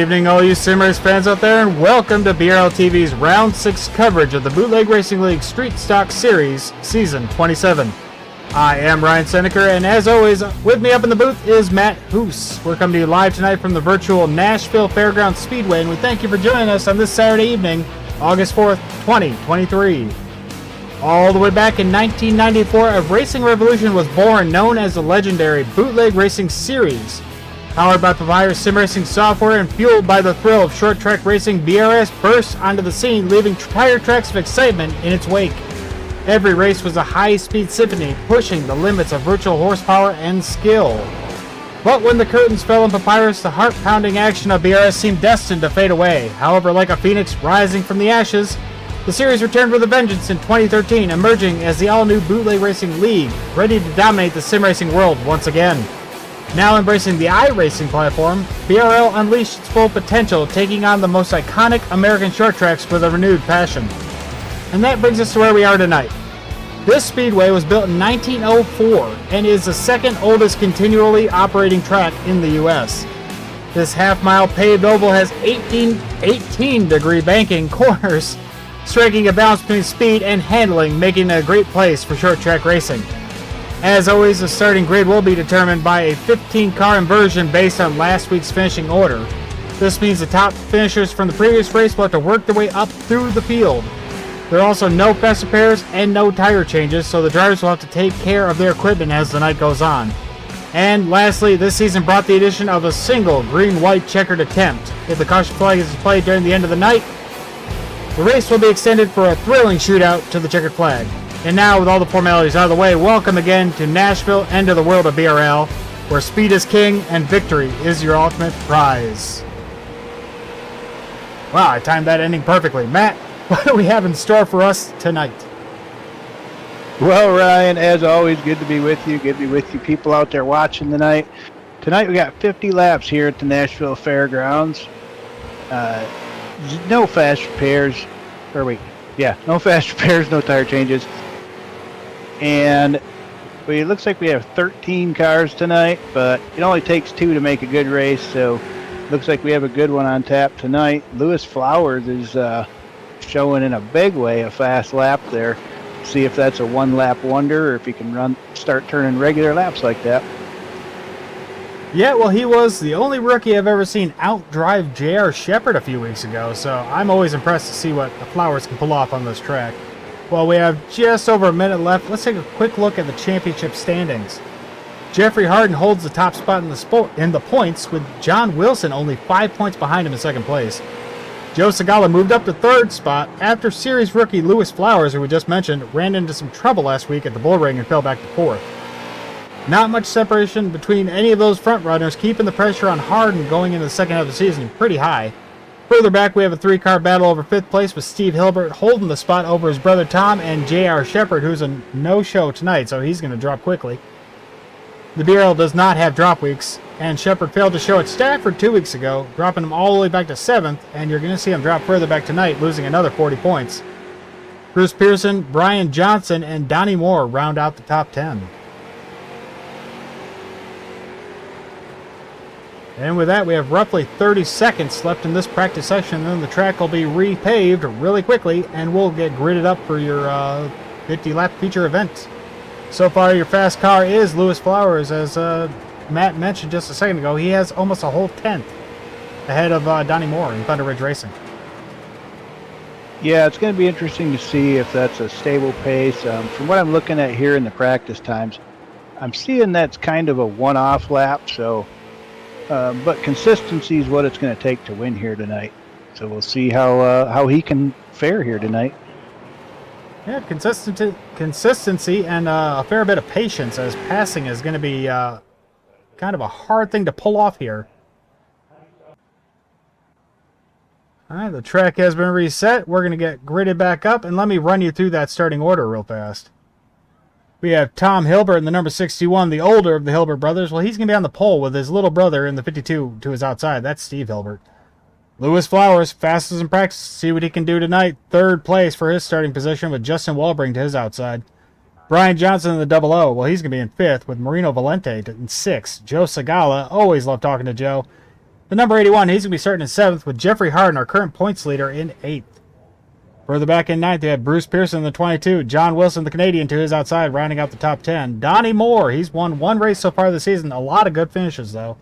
evening, all you sim race fans out there, and welcome to BRL TV's Round 6 coverage of the Bootleg Racing League Street Stock Series, Season 27. I am Ryan Seneker, and as always, with me up in the booth is Matt Hoos. We're coming to you live tonight from the virtual Nashville Fairgrounds Speedway, and we thank you for joining us on this Saturday evening, August 4th, 2023. All the way back in 1994, a racing revolution was born known as the legendary Bootleg Racing Series. Powered by Papyrus sim racing software and fueled by the thrill of short track racing, BRS burst onto the scene, leaving tire tracks of excitement in its wake. Every race was a high-speed symphony, pushing the limits of virtual horsepower and skill. But when the curtains fell on Papyrus, the heart-pounding action of BRS seemed destined to fade away. However, like a phoenix rising from the ashes, the series returned with a vengeance in 2013, emerging as the all-new Bootleg Racing League, ready to dominate the sim racing world once again. Now embracing the iRacing platform, BRL unleashed its full potential, taking on the most iconic American short tracks with a renewed passion. And that brings us to where we are tonight. This speedway was built in 1904 and is the second oldest continually operating track in the U.S. This half-mile paved oval has 18-degree banking corners, striking a balance between speed and handling, making it a great place for short track racing. As always, the starting grid will be determined by a 15-car inversion based on last week's finishing order. This means the top finishers from the previous race will have to work their way up through the field. There are also no fast repairs and no tire changes, so the drivers will have to take care of their equipment as the night goes on. And lastly, this season brought the addition of a single green-white checkered attempt. If the caution flag is displayed during the end of the night, the race will be extended for a thrilling shootout to the checkered flag. And now, with all the formalities out of the way, welcome again to Nashville and to the world of BRL, where speed is king and victory is your ultimate prize. Wow, I timed that ending perfectly. Matt, what do we have in store for us tonight? Well, Ryan, as always, good to be with you. Good to be with you people out there watching tonight. Tonight we got 50 laps here at the Nashville Fairgrounds. No fast repairs. No fast repairs, no tire changes. And it looks like we have 13 cars tonight, but it only takes 2 to make a good race, so looks like we have a good one on tap tonight. Lewis Flowers is showing in a big way a fast lap there. See if that's a one-lap wonder or if he can start turning regular laps like that. Yeah, well, he was the only rookie I've ever seen outdrive J.R. Shepherd a few weeks ago, so I'm always impressed to see what the Flowers can pull off on this track. Well, we have just over a minute left. Let's take a quick look at the championship standings. Jeffrey Harden holds the top spot in the points, with John Wilson only 5 points behind him in second place. Joe Segala moved up to third spot after series rookie Lewis Flowers, who we just mentioned, ran into some trouble last week at the bull ring and fell back to fourth. Not much separation between any of those front runners, keeping the pressure on Harden going into the second half of the season pretty high. Further back, we have a 3-car battle over 5th place with Steve Hilbert holding the spot over his brother Tom and J.R. Shepherd, who's a no-show tonight, so he's going to drop quickly. The BRL does not have drop weeks, and Shepherd failed to show at Stafford 2 weeks ago, dropping him all the way back to 7th, and you're going to see him drop further back tonight, losing another 40 points. Bruce Pearson, Brian Johnson, and Donnie Moore round out the top 10. And with that, we have roughly 30 seconds left in this practice session, and then the track will be repaved really quickly, and we'll get gridded up for your 50-lap feature event. So far, your fast car is Lewis Flowers. As Matt mentioned just a second ago, he has almost a whole tenth ahead of Donnie Moore in Thunder Ridge Racing. Yeah, it's going to be interesting to see if that's a stable pace. From what I'm looking at here in the practice times, I'm seeing that's kind of a one-off lap, so... but consistency is what it's going to take to win here tonight. So we'll see how he can fare here tonight. Yeah, consistency and a fair bit of patience, as passing is going to be kind of a hard thing to pull off here. All right, the track has been reset. We're going to get gridded back up, and let me run you through that starting order real fast. We have Tom Hilbert in the number 61, the older of the Hilbert brothers. Well, he's going to be on the pole with his little brother in the 52 to his outside. That's Steve Hilbert. Lewis Flowers, fastest in practice. See what he can do tonight. Third place for his starting position with Justin Walbring to his outside. Brian Johnson in the double O. Well, he's going to be in fifth with Marino Valente in sixth. Joe Segala, always love talking to Joe. The number 81, he's going to be starting in 7th with Jeffrey Harden, our current points leader, in 8th. Further back in 9th, they have Bruce Pearson in the 22. John Wilson, the Canadian, to his outside, rounding out the top 10. Donnie Moore, he's won 1 race so far this season. A lot of good finishes, though.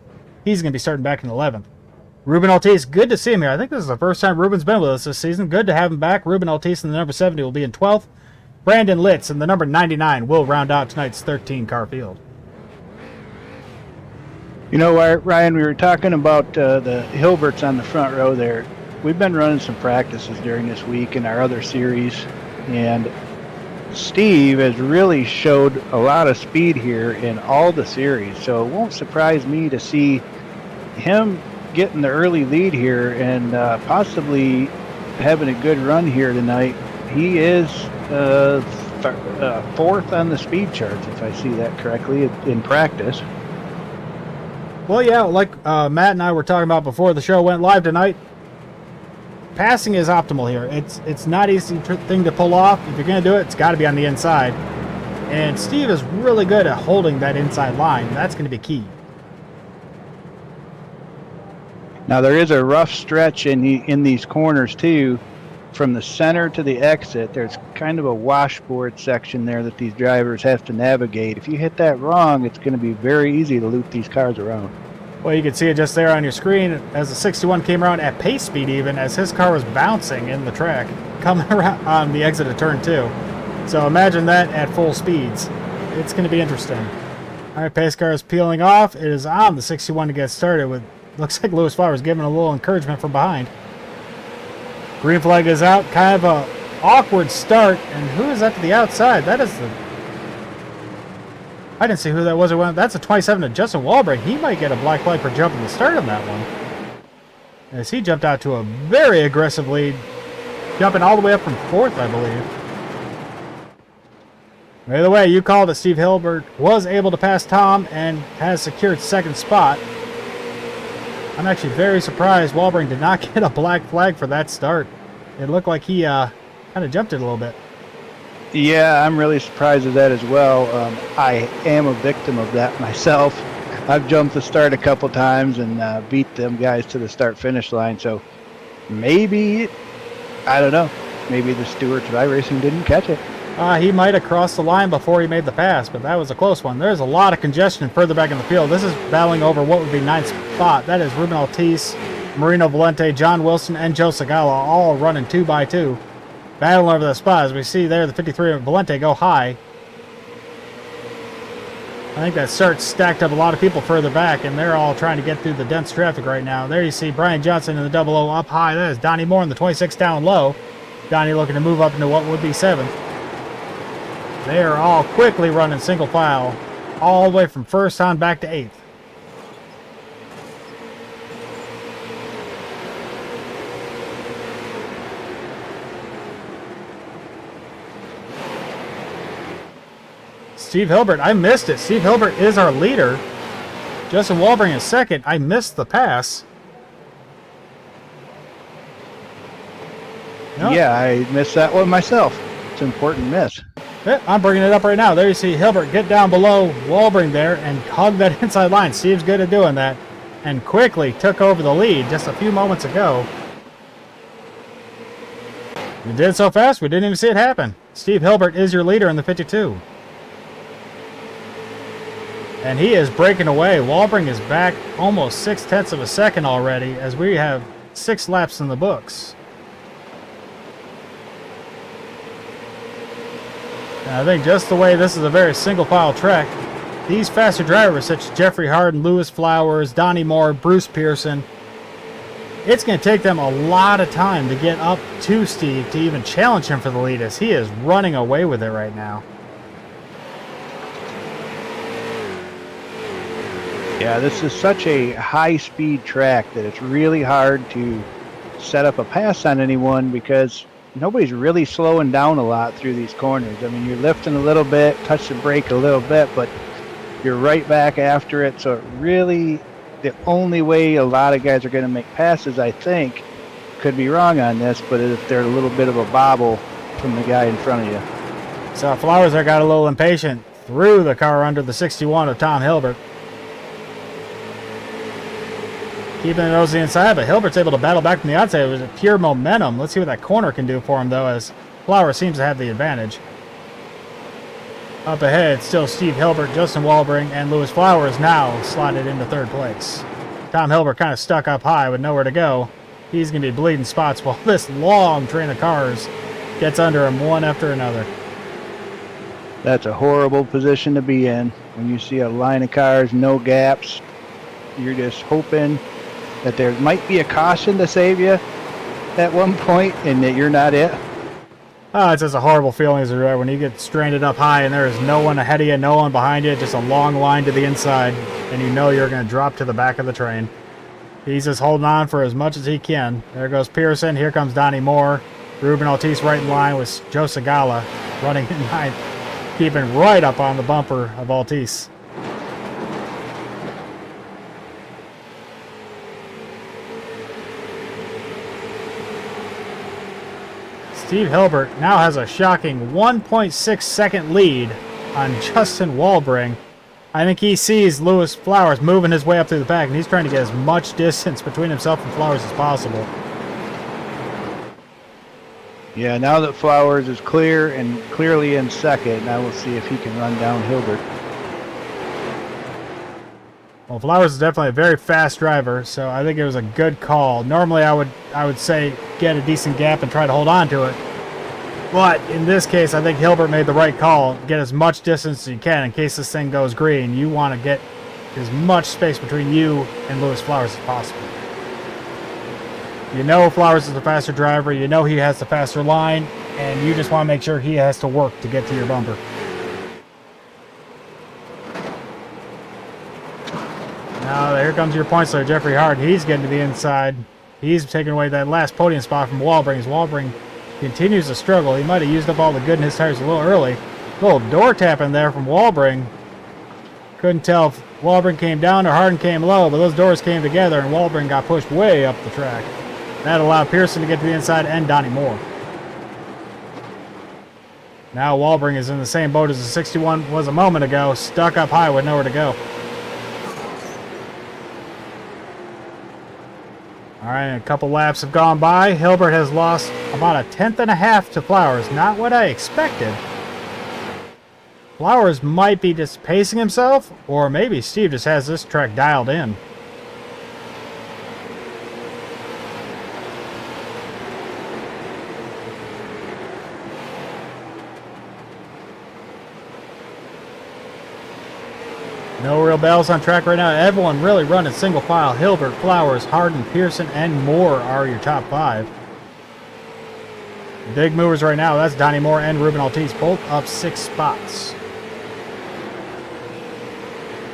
He's going to be starting back in 11th. Ruben Altice, good to see him here. I think this is the first time Ruben's been with us this season. Good to have him back. Ruben Altice in the number 70 will be in 12th. Brandon Litz in the number 99 will round out tonight's 13-car field. You know, Ryan, we were talking about the Hilberts on the front row there. We've been running some practices during this week in our other series, and Steve has really showed a lot of speed here in all the series, so it won't surprise me to see him getting the early lead here and possibly having a good run here tonight. He is 4th on the speed charts, if I see that correctly, in practice. Well, yeah, like Matt and I were talking about before the show went live tonight, passing is optimal here. It's not an easy thing to pull off. If you're going to do it, it's got to be on the inside. And Steve is really good at holding that inside line. That's going to be key. Now, there is a rough stretch in these corners, too. From the center to the exit, there's kind of a washboard section there that these drivers have to navigate. If you hit that wrong, it's going to be very easy to loop these cars around. Well, you can see it just there on your screen as the 61 came around at pace speed even as his car was bouncing in the track coming around on the exit of turn 2. So imagine that at full speeds. It's going to be interesting. All right, pace car is peeling off. It is on the 61 to get started with, looks like Lewis Flowers giving a little encouragement from behind. Green flag is out. Kind of a awkward start. And who is that to the outside? That is the... I didn't see who that was. That's a 27 to Justin Walbring. He might get a black flag for jumping the start on that one. As he jumped out to a very aggressive lead. Jumping all the way up from 4th, I believe. Either way, you called it. Steve Hilbert was able to pass Tom and has secured 2nd spot. I'm actually very surprised Walbring did not get a black flag for that start. It looked like he kind of jumped it a little bit. Yeah, I'm really surprised at that as well. I am a victim of that myself. I've jumped the start a couple times and beat them guys to the start-finish line. So maybe, I don't know, maybe the stewards of iRacing didn't catch it. He might have crossed the line before he made the pass, but that was a close one. There's a lot of congestion further back in the field. This is battling over what would be 9th spot. That is Ruben Altice, Marino Valente, John Wilson, and Joe Segala all running 2 by 2. Battling over the spot. As we see there, the 53 of Valente go high. I think that start stacked up a lot of people further back, and they're all trying to get through the dense traffic right now. There you see Brian Johnson in the 00 up high. That is Donnie Moore in the 26 down low. Donnie looking to move up into what would be 7th. They are all quickly running single file all the way from 1st on back to 8th. Steve Hilbert, I missed it. Steve Hilbert is our leader. Justin Walbring is 2nd. I missed the pass. Nope. Yeah, I missed that one myself. It's an important miss. Yeah, I'm bringing it up right now. There you see Hilbert get down below Walbring there and hug that inside line. Steve's good at doing that and quickly took over the lead just a few moments ago. We did so fast we didn't even see it happen. Steve Hilbert is your leader in the 52. And he is breaking away. Walbring is back almost 0.6 of a second already as we have 6 laps in the books. And I think just the way this is a very single file track, these faster drivers such as Jeffrey Harden, Lewis Flowers, Donnie Moore, Bruce Pearson, it's going to take them a lot of time to get up to Steve to even challenge him for the lead as he is running away with it right now. Yeah, this is such a high-speed track that it's really hard to set up a pass on anyone because nobody's really slowing down a lot through these corners. I mean, you're lifting a little bit, touch the brake a little bit, but you're right back after it. So it really, the only way a lot of guys are going to make passes, I think, could be wrong on this, but if they're a little bit of a bobble from the guy in front of you. So Flowers there got a little impatient, threw the car under the 61 of Tom Hilbert. keeping the nose to the inside, but Hilbert's able to battle back from the outside. It was pure momentum. Let's see what that corner can do for him, though, as Flowers seems to have the advantage. Up ahead, still Steve Hilbert, Justin Walbring, and Lewis Flowers now slotted into third place. Tom Hilbert kind of stuck up high with nowhere to go. He's going to be bleeding spots while this long train of cars gets under him one after another. That's a horrible position to be in. When you see a line of cars, no gaps, you're just hoping that there might be a caution to save you at one point and that you're not it. Oh, it's just a horrible feeling as a driver when you get stranded up high and there is no one ahead of you, no one behind you, just a long line to the inside, and you know you're going to drop to the back of the train. He's just holding on for as much as he can. There goes Pearson. Here comes Donnie Moore. Ruben Altice right in line with Joe Segala running in ninth, keeping right up on the bumper of Altice. Steve Hilbert now has a shocking 1.6 second lead on Justin Walbring. I think he sees Lewis Flowers moving his way up through the pack, and he's trying to get as much distance between himself and Flowers as possible. Yeah, now that Flowers is clear and clearly in second, now we'll see if he can run down Hilbert. Well, Flowers is definitely a very fast driver, so I think it was a good call. Normally I would say get a decent gap and try to hold on to it. But in this case, I think Hilbert made the right call. Get as much distance as you can in case this thing goes green. You want to get as much space between you and Lewis Flowers as possible. You know Flowers is the faster driver. You know he has the faster line, and you just want to make sure he has to work to get to your bumper. Now, here comes your points there, Jeffrey Hart. He's getting to the inside. He's taking away that last podium spot from Walbring. As Walbring continues to struggle. He might have used up all the good in his tires a little early. A little door tapping there from Walbring. Couldn't tell if Walbring came down or Harden came low, but those doors came together and Walbring got pushed way up the track. That allowed Pearson to get to the inside and Donnie Moore. Now Walbring is in the same boat as the 61 was a moment ago, stuck up high with nowhere to go. All right, a couple laps have gone by. Hilbert has lost about 1.5 tenths to Flowers. Not what I expected. Flowers might be just pacing himself, or maybe Steve just has this track dialed in. No real battles on track right now. Everyone really running single file. Hilbert, Flowers, Harden, Pearson, and Moore are your top 5. Big movers right now. That's Donnie Moore and Ruben Altice, both up 6 spots.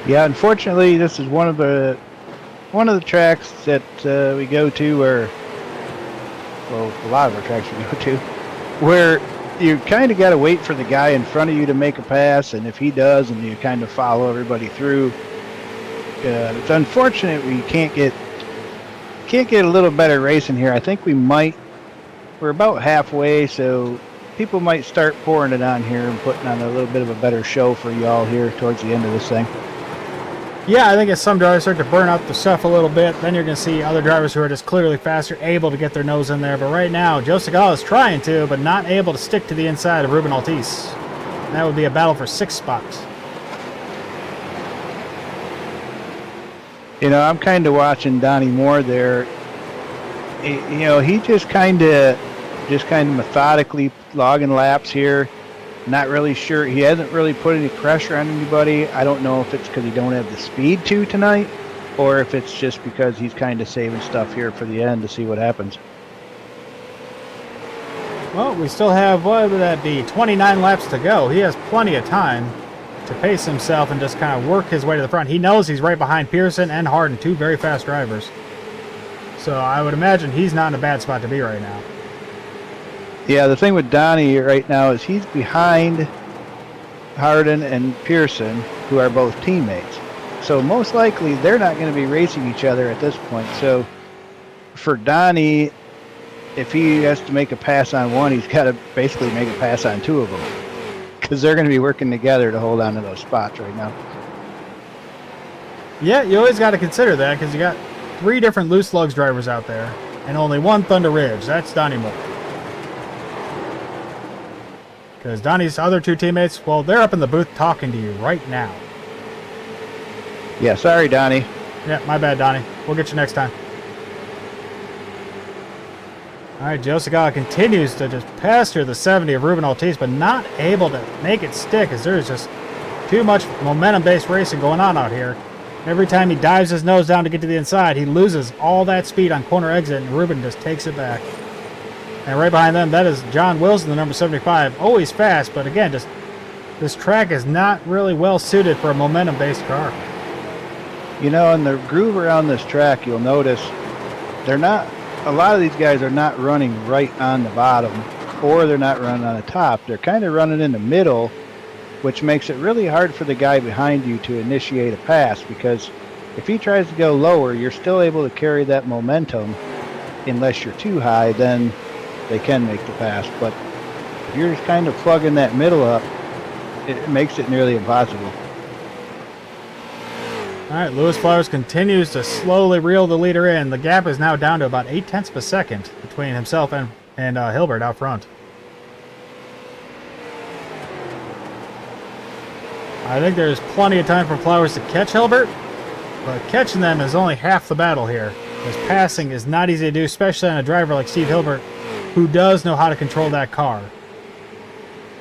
Yeah, unfortunately, this is one of the tracks that we go to where, well, a lot of our tracks we go to, where you kind of got to wait for the guy in front of you to make a pass, and if he does, and you kind of follow everybody through. It's unfortunate we can't get a little better racing here. I think we're about halfway, so people might start pouring it on here and putting on a little bit of a better show for y'all here towards the end of this thing. Yeah, I think as some drivers start to burn out the stuff a little bit, then you're going to see other drivers who are just clearly faster, able to get their nose in there. But right now, Joe Segala is trying to, but not able to stick to the inside of Ruben Altice. And that would be a battle for 6 spots. You know, I'm kind of watching Donnie Moore there. You know, he just kind of methodically logging laps here. Not really sure. He hasn't really put any pressure on anybody. I don't know if it's because he don't have the speed to tonight, or if it's just because he's kind of saving stuff here for the end to see what happens. Well, we still have, what would that be, 29 laps to go. He has plenty of time to pace himself and just kind of work his way to the front. He knows he's right behind Pearson and Harden, 2 very fast drivers. So I would imagine he's not in a bad spot to be right now. Yeah, the thing with Donnie right now is he's behind Harden and Pearson, who are both teammates. So most likely they're not going to be racing each other at this point. So for Donnie, if he has to make a pass on one, he's got to basically make a pass on 2 of them, because they're going to be working together to hold on to those spots right now. Yeah, you always got to consider that, because you got 3 different Loose Lugs drivers out there, and only 1 Thunder Ridge. That's Donnie Moore. Because Donnie's other 2 teammates, well, they're up in the booth talking to you right now. Yeah, sorry, Donnie. Yeah, my bad, Donnie. We'll get you next time. All right, Joe Segala continues to just pester the 70 of Ruben Altice, but not able to make it stick as there's just too much momentum-based racing going on out here. Every time he dives his nose down to get to the inside, he loses all that speed on corner exit, and Ruben just takes it back. And right behind them, that is John Wilson, the number 75. Always fast, but again, just this track is not really well suited for a momentum-based car. You know, in the groove around this track, you'll notice they're not, a lot of these guys are not running right on the bottom, or they're not running on the top. They're kind of running in the middle, which makes it really hard for the guy behind you to initiate a pass, because if he tries to go lower, you're still able to carry that momentum. Unless you're too high, then they can make the pass. But if you're just kind of plugging that middle up, it makes it nearly impossible. All right, Lewis Flowers continues to slowly reel the leader in. The gap is now down to about 0.8 of a second between himself and Hilbert out front. I think there's plenty of time for Flowers to catch Hilbert, but catching them is only half the battle here. Because passing is not easy to do, especially on a driver like Steve Hilbert, who does know how to control that car.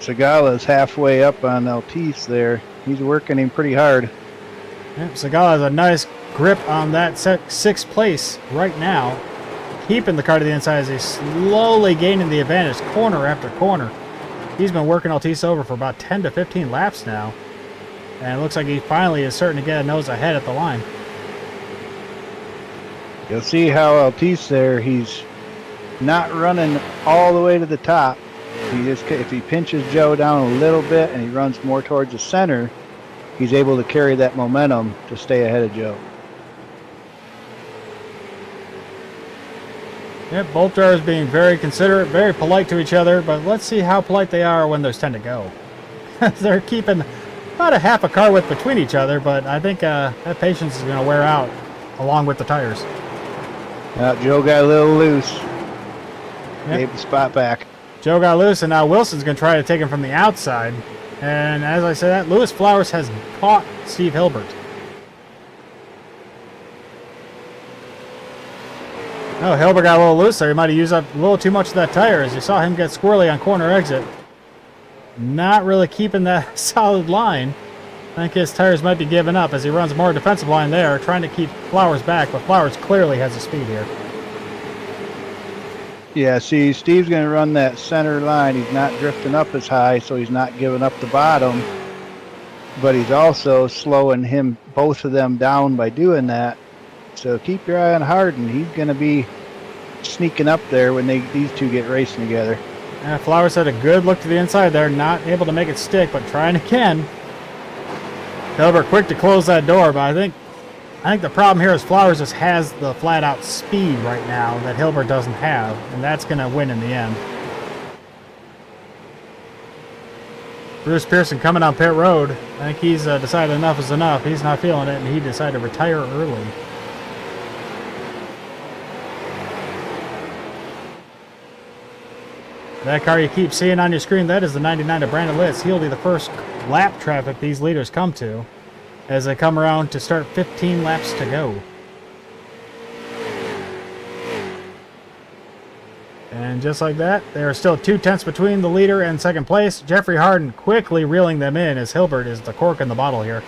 Segala's halfway up on Altice there. He's working him pretty hard. Yep, Segala has a nice grip on that 6th place right now, keeping the car to the inside as he's slowly gaining the advantage corner after corner. He's been working Altice over for about 10 to 15 laps now, and it looks like he finally is starting to get a nose ahead at the line. You'll see how Altice there, he's not running all the way to the top. If he pinches Joe down a little bit and he runs more towards the center, he's able to carry that momentum to stay ahead of Joe. Yep, both drivers being very considerate, very polite to each other, but let's see how polite they are when there's 10 to go. They're keeping about a half a car width between each other, but I think that patience is going to wear out along with the tires. Joe got a little loose. Yep. Gave the spot back. Joe got loose, and now Wilson's going to try to take him from the outside. And as I said that, Lewis Flowers has caught Steve Hilbert. Oh, Hilbert got a little loose there. He might have used up a little too much of that tire as you saw him get squirrely on corner exit. Not really keeping that solid line. I think his tires might be giving up as he runs more defensive line there, trying to keep Flowers back, but Flowers clearly has the speed here. Yeah, see, Steve's going to run that center line. He's not drifting up as high, so he's not giving up the bottom. But he's also slowing both of them down by doing that. So keep your eye on Harden. He's going to be sneaking up there when these two get racing together. Yeah, Flowers had a good look to the inside there, not able to make it stick, but trying again. Hilbert quick to close that door, but I think the problem here is Flowers just has the flat-out speed right now that Hilbert doesn't have, and that's going to win in the end. Bruce Pearson coming on pit road. I think he's decided enough is enough. He's not feeling it, and he decided to retire early. That car you keep seeing on your screen, that is the 99 of Brandon Litz. He'll be the first lap traffic these leaders come to as they come around to start 15 laps to go. And just like that, there are still 2 tenths between the leader and second place. Jeffrey Harden quickly reeling them in as Hilbert is the cork in the bottle here.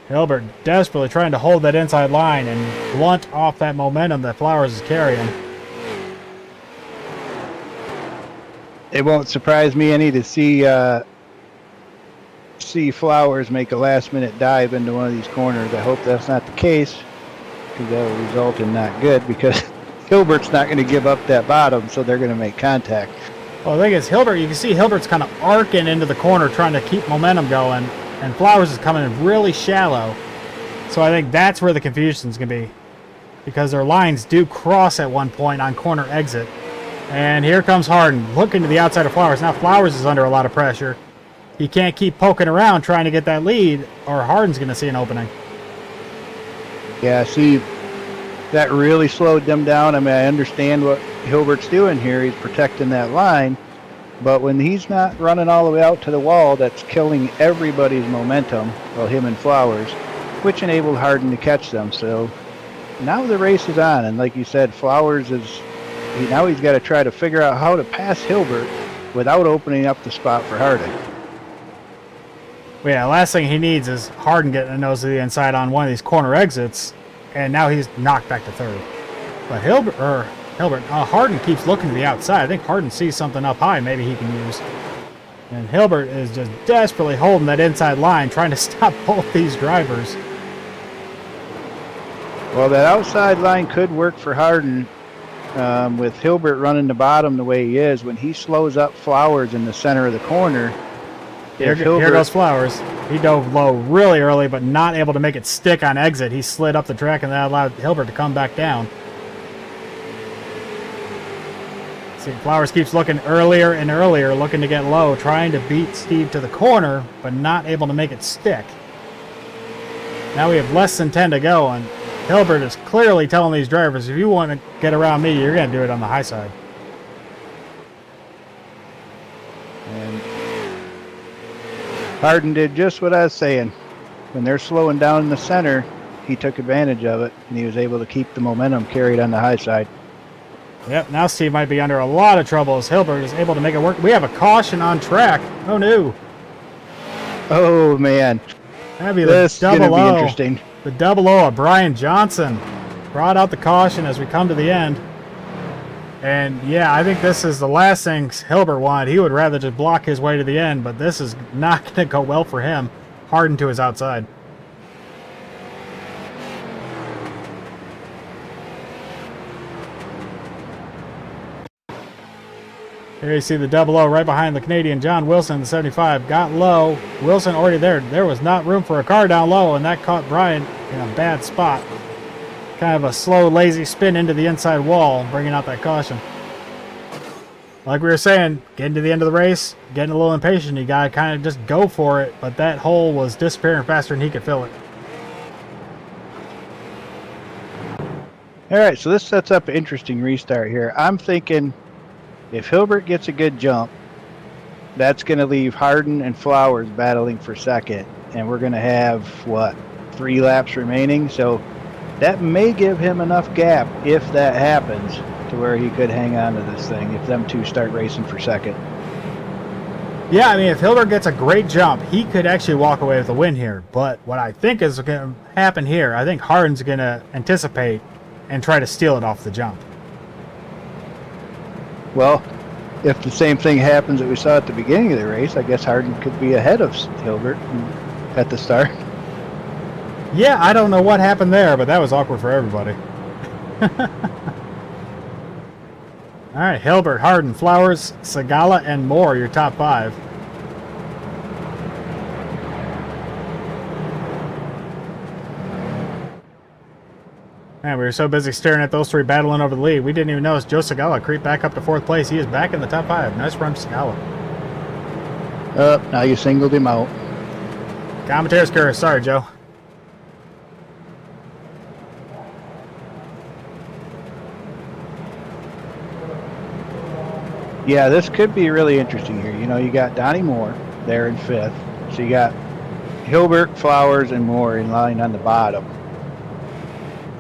Hilbert desperately trying to hold that inside line and blunt off that momentum that Flowers is carrying. It won't surprise me any to see Flowers make a last-minute dive into one of these corners. I hope that's not the case, because that will result in not good, because Hilbert's not going to give up that bottom, so they're going to make contact. Well, the thing is, Hilbert, you can see Hilbert's kind of arcing into the corner trying to keep momentum going, and Flowers is coming in really shallow. So I think that's where the confusion is going to be, because their lines do cross at one point on corner exit. And here comes Harden looking to the outside of Flowers. Now Flowers is under a lot of pressure. he can't keep poking around trying to get that lead, or Harden's going to see an opening. Yeah, see, that really slowed them down. I mean, I understand what Hilbert's doing here. He's protecting that line. But when he's not running all the way out to the wall, that's killing everybody's momentum, well, him and Flowers, which enabled Harden to catch them. So now the race is on. And like you said, Flowers now he's got to try to figure out how to pass Hilbert without opening up the spot for Harden. Well, yeah, last thing he needs is Harden getting a nose to the inside on one of these corner exits, and now he's knocked back to third. But Harden keeps looking to the outside. I think Harden sees something up high maybe he can use. And Hilbert is just desperately holding that inside line, trying to stop both these drivers. Well, that outside line could work for Harden with Hilbert running the bottom the way he is. When he slows up Flowers in the center of the corner, here goes Flowers. He dove low really early, but not able to make it stick on exit. He slid up the track, and that allowed Hilbert to come back down. See, Flowers keeps looking earlier and earlier, looking to get low, trying to beat Steve to the corner, but not able to make it stick. Now we have less than 10 to go, and Hilbert is clearly telling these drivers, if you want to get around me, you're going to do it on the high side. And Harden did just what I was saying. When they're slowing down in the center, he took advantage of it, and he was able to keep the momentum carried on the high side. Yep, now Steve might be under a lot of trouble as Hilbert is able to make it work. We have a caution on track. Oh, no. Oh, man. That'd be this the is going to double be O. interesting. The double O of Brian Johnson brought out the caution as we come to the end. And, yeah, I think this is the last thing Hilbert wanted. He would rather just block his way to the end, but this is not going to go well for him. Harden to his outside. Here you see the double O right behind the Canadian John Wilson, the 75. Got low. Wilson already there. There was not room for a car down low, and that caught Brian in a bad spot. Kind of a slow, lazy spin into the inside wall, bringing out that caution. Like we were saying, getting to the end of the race, getting a little impatient. You got to kind of just go for it, but that hole was disappearing faster than he could fill it. All right, so this sets up an interesting restart here. I'm thinking if Hilbert gets a good jump, that's going to leave Harden and Flowers battling for second. And we're going to have, 3 laps remaining? So that may give him enough gap, if that happens, to where he could hang on to this thing if them two start racing for second. Yeah, I mean, if Hilbert gets a great jump, he could actually walk away with a win here. But what I think is going to happen here, I think Harden's going to anticipate and try to steal it off the jump. Well, if the same thing happens that we saw at the beginning of the race, I guess Harden could be ahead of Hilbert at the start. Yeah, I don't know what happened there, but that was awkward for everybody. All right, Hilbert, Harden, Flowers, Segala, and Moore, your top 5. Man, we were so busy staring at those 3 battling over the lead, we didn't even notice Joe Segala creep back up to 4th place. He is back in the top 5. Nice run, Segala. Now you singled him out. Commentator's curse. Sorry, Joe. Yeah, this could be really interesting here. You know, you got Donnie Moore there in 5th. So you got Hilbert, Flowers, and Moore in line on the bottom.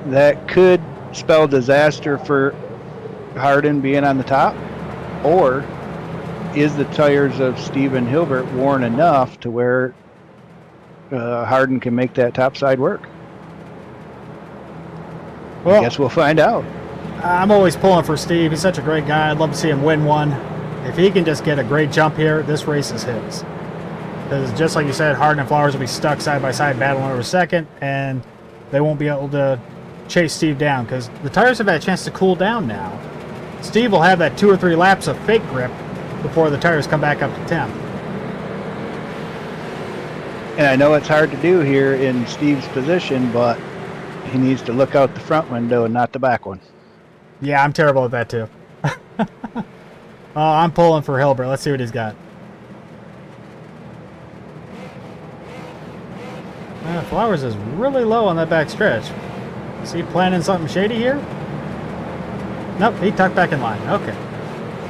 That could spell disaster for Harden being on the top. Or is the tires of Steven Hilbert worn enough to where Harden can make that top side work? Well, I guess we'll find out. I'm always pulling for Steve. He's such a great guy. I'd love to see him win one. If he can just get a great jump here, this race is his. Because just like you said, Harden and Flowers will be stuck side by side battling over second, and they won't be able to chase Steve down because the tires have had a chance to cool down now. Steve will have that 2 or 3 laps of fake grip before the tires come back up to 10. And I know it's hard to do here in Steve's position, but he needs to look out the front window and not the back one. Yeah, I'm terrible at that too. I'm pulling for Hilbert. Let's see what he's got. Flowers is really low on that back stretch. Is he planning something shady here? Nope, he tucked back in line. Okay.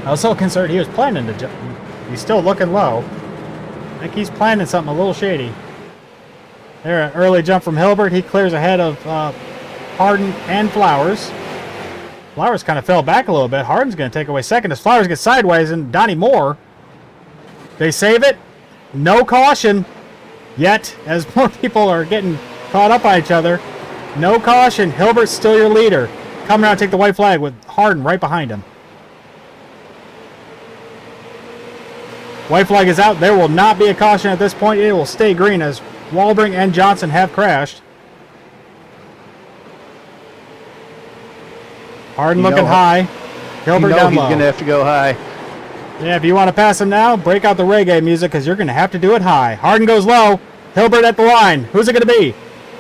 I was so concerned he was planning to jump. He's still looking low. I think he's planning something a little shady. There, an early jump from Hilbert. He clears ahead of Harden and Flowers. Flowers kind of fell back a little bit. Harden's going to take away second as Flowers gets sideways, and Donnie Moore. They save it. No caution yet, as more people are getting caught up on each other. No caution. Hilbert's still your leader. Coming around to take the white flag with Harden right behind him. White flag is out. There will not be a caution at this point. It will stay green as Walbring and Johnson have crashed. Harden looking high. Hilbert down low. He's going to have to go high. Yeah, if you want to pass him now, break out the reggae music because you're going to have to do it high. Harden goes low. Hilbert at the line. Who's it going to be?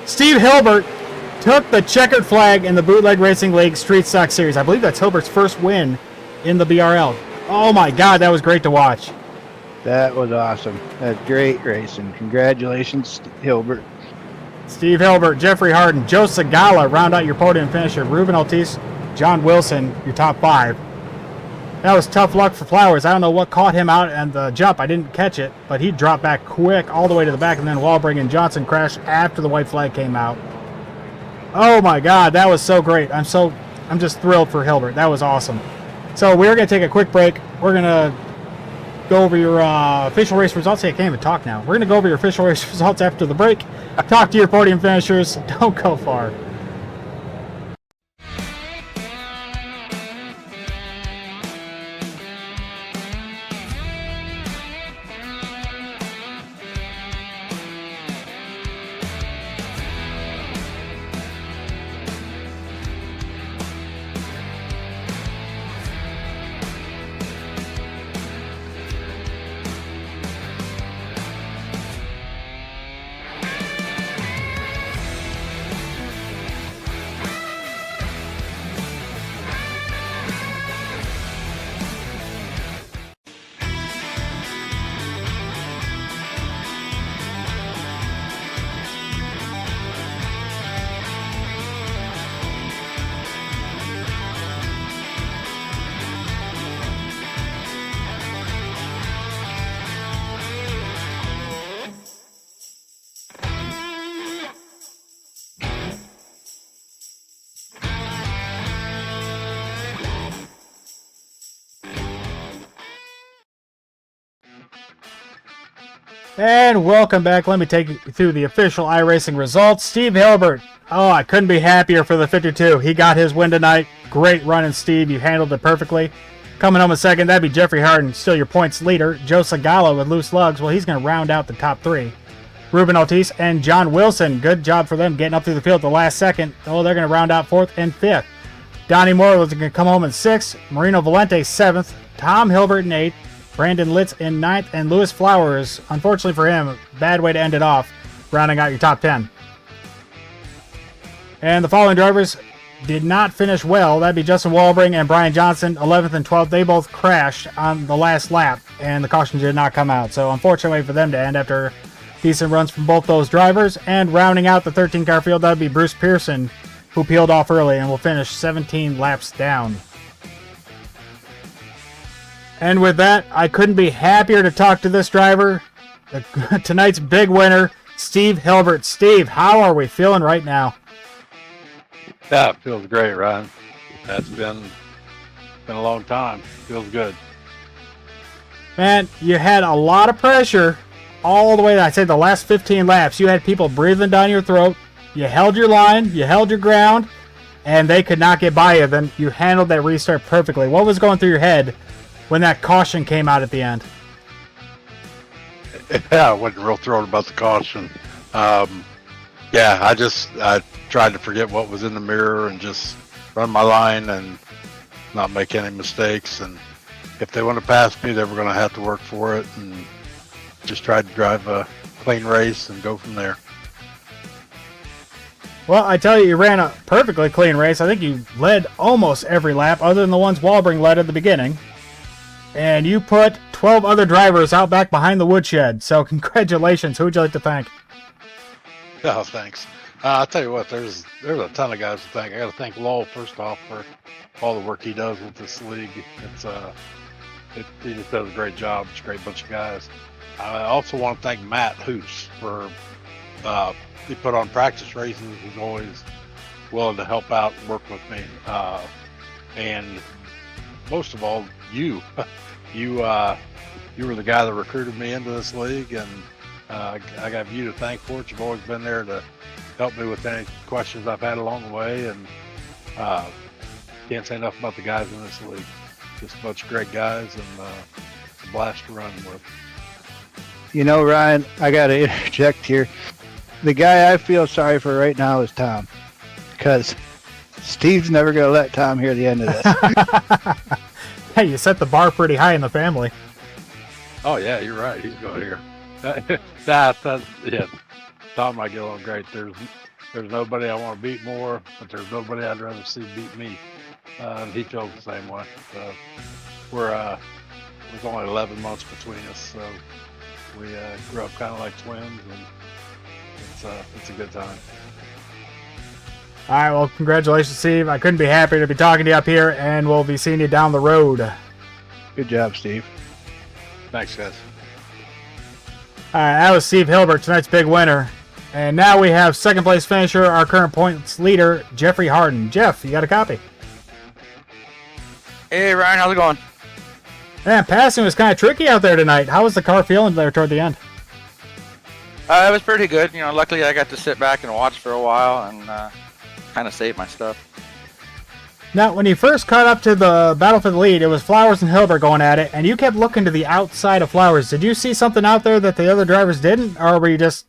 Steve Hilbert took the checkered flag in the Bootleg Racing League Street Stock Series. I believe that's Hilbert's first win in the BRL. Oh my God, that was great to watch. That was awesome. That's great racing. Congratulations, Hilbert. Steve Hilbert, Jeffrey Harden, Joe Segala round out your podium finisher. Ruben Ortiz, John Wilson, your top five. That was tough luck for Flowers. I don't know what caught him out on the jump. I didn't catch it, but he dropped back quick all the way to the back, and then Walbring and Johnson crashed after the white flag came out. Oh my God, that was so great. I'm just thrilled for Hilbert. That was awesome. So we're going to take a quick break. We're going to go over your official race results. Hey, I can't even talk now. We're going to go over your official race results after the break. Talk to your podium finishers. Don't go far. And welcome back. Let me take you through the official iRacing results. Steve Hilbert. Oh, I couldn't be happier for the 52. He got his win tonight. Great running, Steve. You handled it perfectly. Coming home in second, that'd be Jeffrey Harden, still your points leader. Joe Segala with loose lugs. Well, he's going to round out the top three. Ruben Ortiz and John Wilson. Good job for them getting up through the field at the last second. Oh, they're going to round out fourth and fifth. Donnie Moore was going to come home in sixth. Marino Valente, seventh. Tom Hilbert in eighth. Brandon Litz in ninth, and Lewis Flowers, unfortunately for him, bad way to end it off, rounding out your top 10. And the following drivers did not finish well. That'd be Justin Walbring and Brian Johnson, 11th and 12th. They both crashed on the last lap, and the caution did not come out. So unfortunately for them to end after decent runs from both those drivers. And rounding out the 13-car field, that'd be Bruce Pearson, who peeled off early and will finish 17 laps down. And with that, I couldn't be happier to talk to this driver, tonight's big winner, Steve Hilbert. Steve, how are we feeling right now? Yeah, it feels great, Ryan. That's been a long time. Feels good. Man, you had a lot of pressure all the way, I'd say the last 15 laps. You had people breathing down your throat. You held your line, you held your ground, and they could not get by you. Then you handled that restart perfectly. What was going through your head when that caution came out at the end? Yeah, I wasn't real thrilled about the caution. Yeah, I tried to forget what was in the mirror and just run my line and not make any mistakes. And if they want to pass me, they were going to have to work for it, and just tried to drive a clean race and go from there. Well, I tell you, you ran a perfectly clean race. I think you led almost every lap other than the ones Walbring led at the beginning. And you put 12 other drivers out back behind the woodshed. So congratulations. Who would you like to thank? Oh, thanks. I'll tell you what, there's a ton of guys to thank. I got to thank Lowell first off for all the work he does with this league. He just does a great job. It's a great bunch of guys. I also want to thank Matt Hoos for he put on practice races. He's always willing to help out and work with me. And most of all, you were the guy that recruited me into this league, and I got you to thank for it. You've always been there to help me with any questions I've had along the way, and can't say enough about the guys in this league. Just a bunch of great guys, and it's a blast to run with. You know, Ryan, I got to interject here. The guy I feel sorry for right now is Tom, because Steve's never going to let Tom hear the end of this. Hey, you set the bar pretty high in the family. Oh yeah, you're right. He's going here. Yeah. Tom and I get along great. There's nobody I want to beat more, but there's nobody I'd rather see beat me. And he feels the same way. There's only 11 months between us, so we grew up kind of like twins, and it's a good time. All right, well, congratulations, Steve. I couldn't be happier to be talking to you up here, and we'll be seeing you down the road. Good job, Steve. Thanks, guys. All right, that was Steve Hilbert, tonight's big winner. And now we have second place finisher, our current points leader, Jeffrey Harden. Jeff, you got a copy? Hey, Ryan, how's it going? Man, passing was kind of tricky out there tonight. How was the car feeling there toward the end? It was pretty good. You know, luckily I got to sit back and watch for a while and kind of save my stuff. Now, when you first caught up to the battle for the lead, it was Flowers and Hilbert going at it, and you kept looking to the outside of Flowers. Did you see something out there that the other drivers didn't, or were you just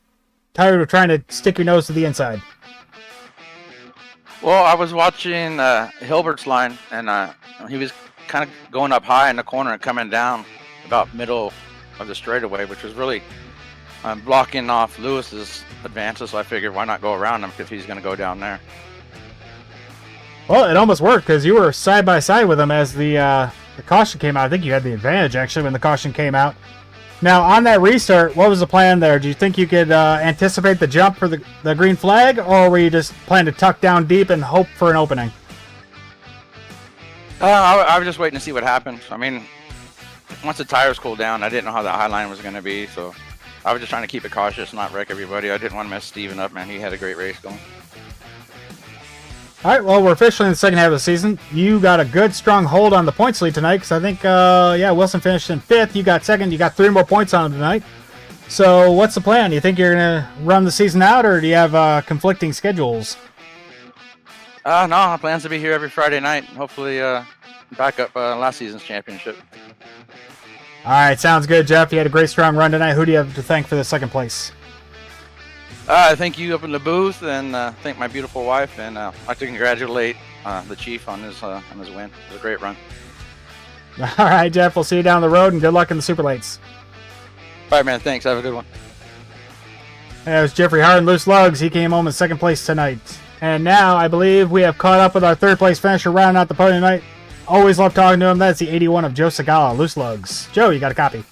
tired of trying to stick your nose to the inside? Well, I was watching Hilbert's line, and he was kind of going up high in the corner and coming down about middle of the straightaway, which was really blocking off Lewis's advances, so I figured why not go around him if he's going to go down there. Well, it almost worked because you were side by side with him as the caution came out. I think you had the advantage, actually, when the caution came out. Now, on that restart, what was the plan there? Do you think you could anticipate the jump for the green flag, or were you just planning to tuck down deep and hope for an opening? I was just waiting to see what happened. I mean, once the tires cooled down, I didn't know how that high line was going to be, so I was just trying to keep it cautious, not wreck everybody. I didn't want to mess Steven up, man. He had a great race going. All right, well, we're officially in the second half of the season. You got a good, strong hold on the points lead tonight because I think, Wilson finished in 5th. You got 2nd. You got 3 more points on him tonight. So what's the plan? You think you're going to run the season out, or do you have conflicting schedules? No, my plan's to be here every Friday night. Hopefully back up last season's championship. All right, sounds good, Jeff. You had a great, strong run tonight. Who do you have to thank for the second place? I thank you up in the booth, and thank my beautiful wife, and I'd like to congratulate the Chief on his win. It was a great run. All right, Jeff, we'll see you down the road, and good luck in the Super Lates. All right, man, thanks. Have a good one. That was Jeffrey Harden, Loose Lugs. He came home in second place tonight. And now I believe we have caught up with our third place finisher rounding out the podium tonight. Always love talking to him. That's the 81 of Joe Segala, Loose Lugs. Joe, you got a copy?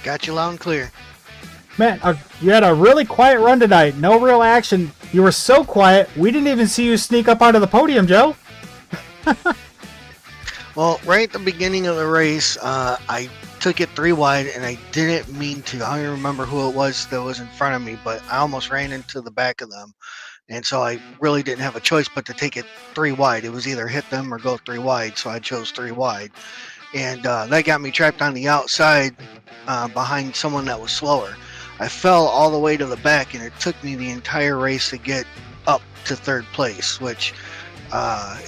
Got you loud and clear. Man, you had a really quiet run tonight. No real action. You were so quiet, we didn't even see you sneak up onto the podium, Joe. Well, right at the beginning of the race, I took it 3 wide, and I didn't mean to. I don't even remember who it was that was in front of me, but I almost ran into the back of them. And so I really didn't have a choice but to take it 3 wide. It was either hit them or go 3 wide, so I chose 3 wide. And that got me trapped on the outside behind someone that was slower. I fell all the way to the back, and it took me the entire race to get up to 3rd place, which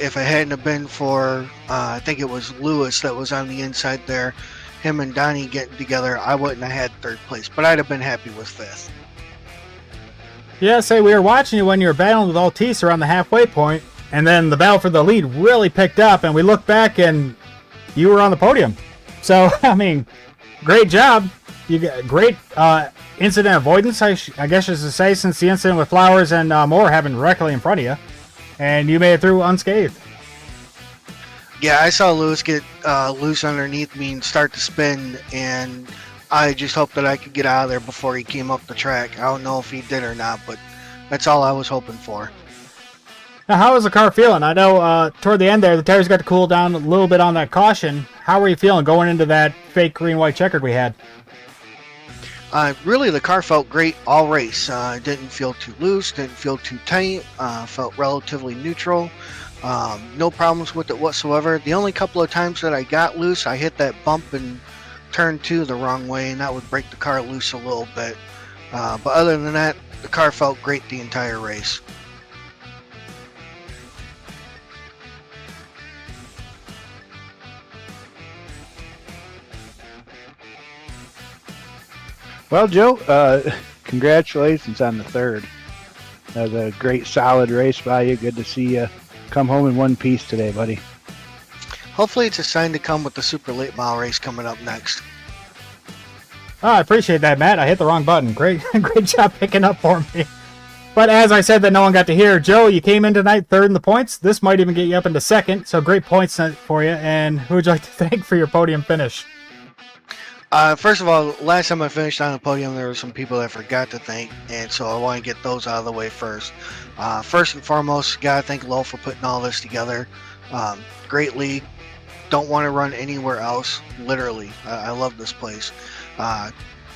if it hadn't have been for, I think it was Lewis that was on the inside there, him and Donnie getting together, I wouldn't have had 3rd place, but I'd have been happy with 5th. Yeah, say we were watching you when you were battling with Altice around the halfway point, and then the battle for the lead really picked up, and we looked back, and you were on the podium. So, I mean, great job. You got great incident avoidance, I guess I should say, since the incident with Flowers and Moore happened directly in front of you, and you made it through unscathed. Yeah, I saw Lewis get loose underneath me and start to spin, and I just hope that I could get out of there before he came up the track. I don't know if he did or not, but that's all I was hoping for. Now, how was the car feeling? I know toward the end there, the tires got to cool down a little bit on that caution. How were you feeling going into that fake green-white checkered we had? Really, the car felt great all race. Didn't feel too loose, didn't feel too tight, felt relatively neutral. No problems with it whatsoever. The only couple of times that I got loose, I hit that bump in turn 2 the wrong way, and that would break the car loose a little bit. But other than that, the car felt great the entire race. Well, Joe, congratulations on the third. That was a great, solid race by you. Good to see you come home in one piece today, buddy. Hopefully it's a sign to come with the super late model race coming up next. Oh, I appreciate that, Matt. I hit the wrong button. Great, great job picking up for me. But as I said that no one got to hear, Joe, you came in tonight third in the points. This might even get you up into second, so great points for you. And who would you like to thank for your podium finish? First of all, last time I finished on the podium, there were some people that I forgot to thank, and so I want to get those out of the way first. First and foremost, gotta thank Lowell for putting all this together. Great league. Don't want to run anywhere else. Literally, I love this place.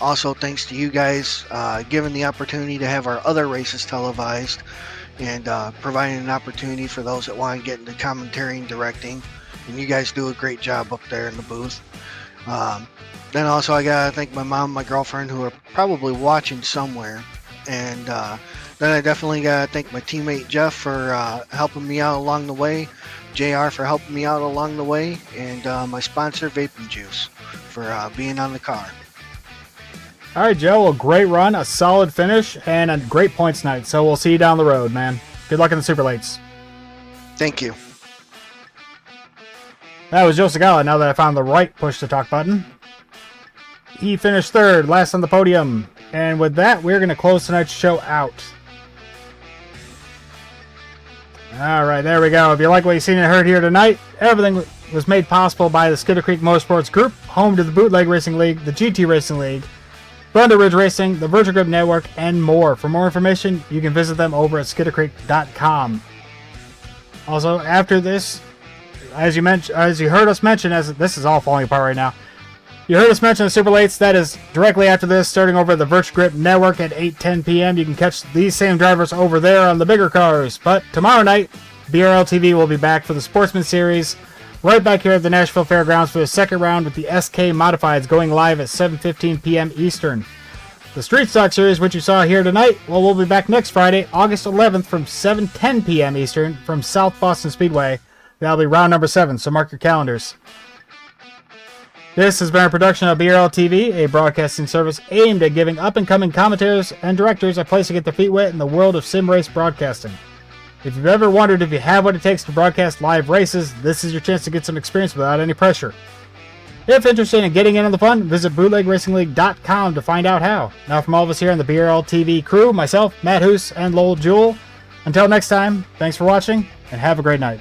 Also, thanks to you guys giving the opportunity to have our other races televised and providing an opportunity for those that want to get into commentary and directing. And you guys do a great job up there in the booth. Then also I gotta thank my mom and my girlfriend who are probably watching somewhere. And then I definitely gotta thank my teammate Jeff for helping me out along the way, JR for helping me out along the way, and my sponsor Vaping Juice for being on the car. All right, Joe, a great run, a solid finish, and a great points night. So we'll see you down the road, man. Good luck in the super lates. Thank you. That was Joe Segala, now that I found the right push-to-talk button. He finished third, last on the podium. And with that, we're going to close tonight's show out. All right, there we go. If you like what you've seen and heard here tonight, everything was made possible by the Skidder Creek Motorsports Group, home to the Bootleg Racing League, the GT Racing League, Thunder Ridge Racing, the Virtual Grip Network, and more. For more information, you can visit them over at skiddercreek.com. Also, after this, as you heard us mention, as this is all falling apart right now, you heard us mention the Super Lates. That is directly after this, starting over at the Virtual Grip Network at 8:10 p.m. You can catch these same drivers over there on the bigger cars. But tomorrow night, BRL TV will be back for the Sportsman Series, right back here at the Nashville Fairgrounds for the second round with the SK Modifieds going live at 7:15 p.m. Eastern. The Street Stock Series, which you saw here tonight, well, we'll be back next Friday, August 11th from 7:10 p.m. Eastern from South Boston Speedway. That'll be round number 7, so mark your calendars. This has been a production of BRL TV, a broadcasting service aimed at giving up-and-coming commentators and directors a place to get their feet wet in the world of sim race broadcasting. If you've ever wondered if you have what it takes to broadcast live races, this is your chance to get some experience without any pressure. If interested in getting in on the fun, visit bootlegracingleague.com to find out how. Now from all of us here on the BRL TV crew, myself, Matt Hoos, and Lowell Jewell, until next time, thanks for watching, and have a great night.